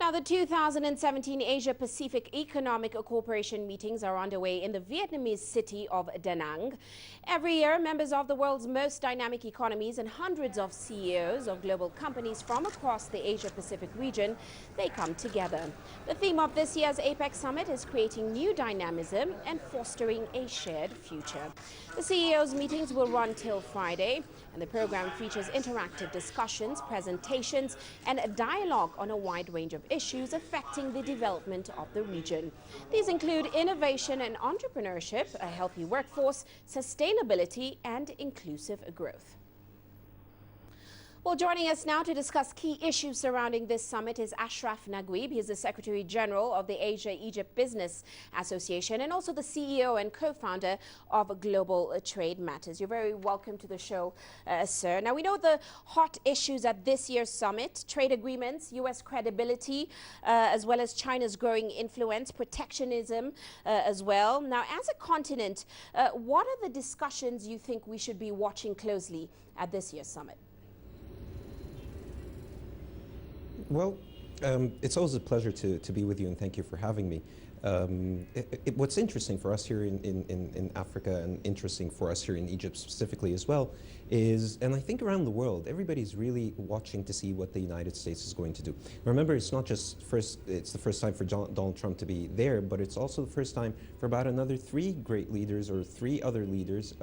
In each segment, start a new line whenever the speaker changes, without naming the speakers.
Now, the 2017 Asia-Pacific Economic Cooperation meetings are underway in the Vietnamese city of Da Nang. Every year, members of the world's most dynamic economies and hundreds of CEOs of global companies from across the Asia-Pacific region, they come together. The theme of this year's Apec summit is creating new dynamism and fostering a shared future. The CEOs' meetings will run till Friday, and the program features interactive discussions, presentations, and a dialogue on a wide range of issues affecting the development of the region. These include innovation and entrepreneurship, a healthy workforce, sustainability, and inclusive growth. Well, joining us now to discuss key issues surrounding this summit is Ashraf Naguib. He is the Secretary General of the Asia-Egypt Business Association and also the CEO and co-founder of Global Trade Matters. You're very welcome to the show, sir. Now, we know the hot issues at this year's summit: trade agreements, U.S. credibility, as well as China's growing influence, protectionism as well. Now, as a continent, what are the discussions you think we should be watching closely at this year's summit?
Well, it's always a pleasure to be with you, and thank you for having me. What's interesting for us here in Africa, and interesting for us here in Egypt specifically as well, is, and I think around the world, everybody's really watching to see what the United States is going to do. Remember, it's not just it's the first time for Donald Trump to be there, but it's also the first time for about another three great leaders, or three other leaders,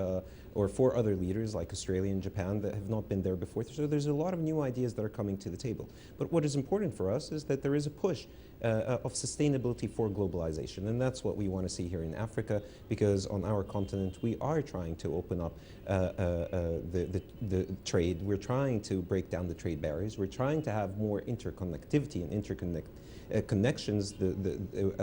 or four other leaders like Australia and Japan that have not been there before. So there's a lot of new ideas that are coming to the table. But what is important for us is that there is a push of sustainability for globalization, and that's what we want to see here in Africa, because on our continent we are trying to open up the trade. We're trying to break down the trade barriers. We're trying to have more interconnectivity and connections,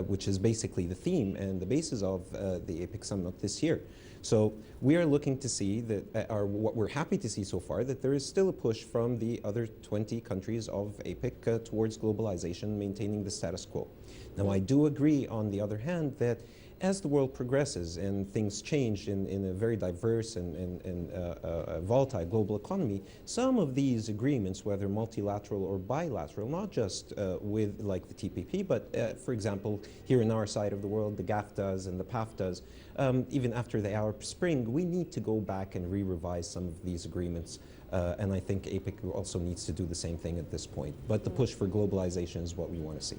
which is basically the theme and the basis of the APEC summit this year. So we are looking to see that, what we're happy to see so far, that there is still a push from the other 20 countries of APEC towards globalization, maintaining the status quo. Now, I do agree, on the other hand, that as the world progresses and things change in a very diverse and volatile global economy, some of these agreements, whether multilateral or bilateral, not just with like the TPP, but for example, here in our side of the world, the GAFTAs and the PAFTAs, even after the Arab Spring, we need to go back and re-revise some of these agreements. And I think APEC also needs to do the same thing at this point. But the push for globalization is what we want to see.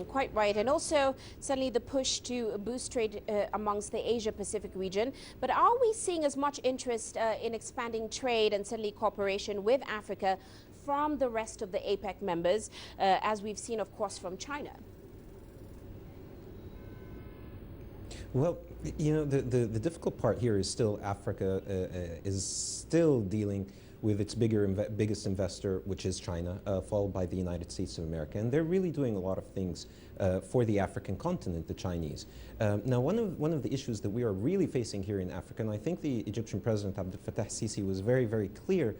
Quite right. And also, certainly the push to boost trade amongst the Asia-Pacific region. But are we seeing as much interest in expanding trade and certainly cooperation with Africa from the rest of the APEC members, as we've seen, of course, from China?
Well, you know, the difficult part here is still Africa is still dealing with its biggest investor, which is China, followed by the United States of America. And they're really doing a lot of things for the African continent, the Chinese. Now, one of the issues that we are really facing here in Africa, and I think the Egyptian President Abdel Fattah Sisi was very, very clear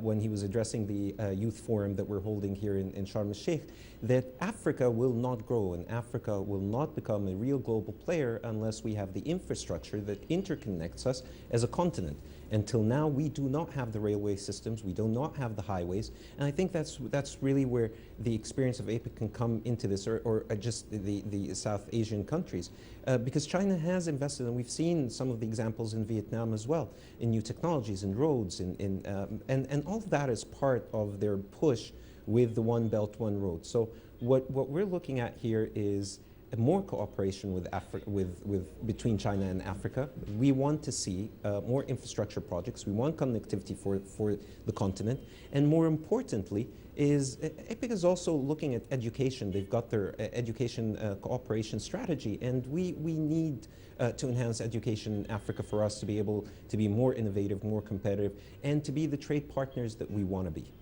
when he was addressing the youth forum that we're holding here in Sharm el-Sheikh, that Africa will not grow and Africa will not become a real global player unless we have the infrastructure that interconnects us as a continent. Until now, we do not have the railway systems, we do not have the highways, and I think that's really where the experience of APEC can come into this, or just the South Asian countries, because China has invested, and we've seen some of the examples in Vietnam as well, in new technologies, in roads, and all of that is part of their push with the One Belt, One Road. So what we're looking at here is more cooperation between China and Africa. We want to see more infrastructure projects. We want connectivity for the continent. And more importantly, APEC is also looking at education. They've got their education cooperation strategy, and we need to enhance education in Africa for us to be able to be more innovative, more competitive, and to be the trade partners that we want to be.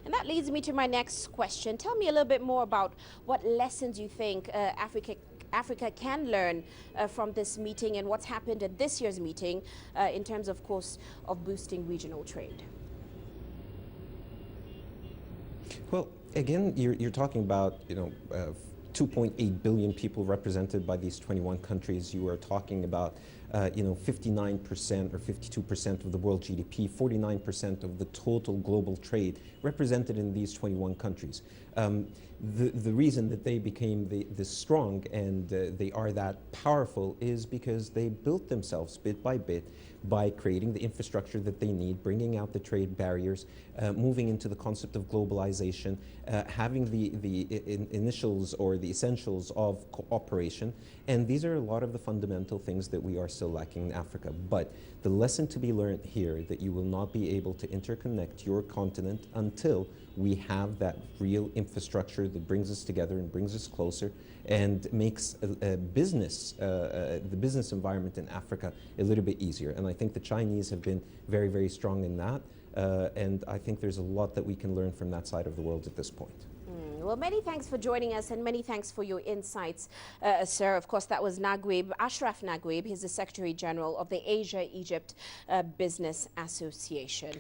And that leads me to my next question. Tell me a little bit more about what lessons you think Africa can learn from this meeting and what's happened at this year's meeting in terms, of course, of boosting regional trade.
Well, again, you're talking about, you know, 2.8 billion people represented by these 21 countries. You are talking about 59% or 52% of the world GDP, 49% of the total global trade represented in these 21 countries. The reason that they became this strong and they are that powerful is because they built themselves bit by bit by creating the infrastructure that they need, bringing out the trade barriers, moving into the concept of globalization, having the initials or the essentials of cooperation. And these are a lot of the fundamental things that we are still lacking in Africa. But the lesson to be learned here that you will not be able to interconnect your continent until we have that real infrastructure that brings us together and brings us closer and makes the business environment in Africa a little bit easier. And I think the Chinese have been very, very strong in that. And I think there's a lot that we can learn from that side of the world at this point.
Well, many thanks for joining us and many thanks for your insights, sir. Of course, that was Naguib, Ashraf Naguib. He's the Secretary General of the Asia-Egypt Business Association.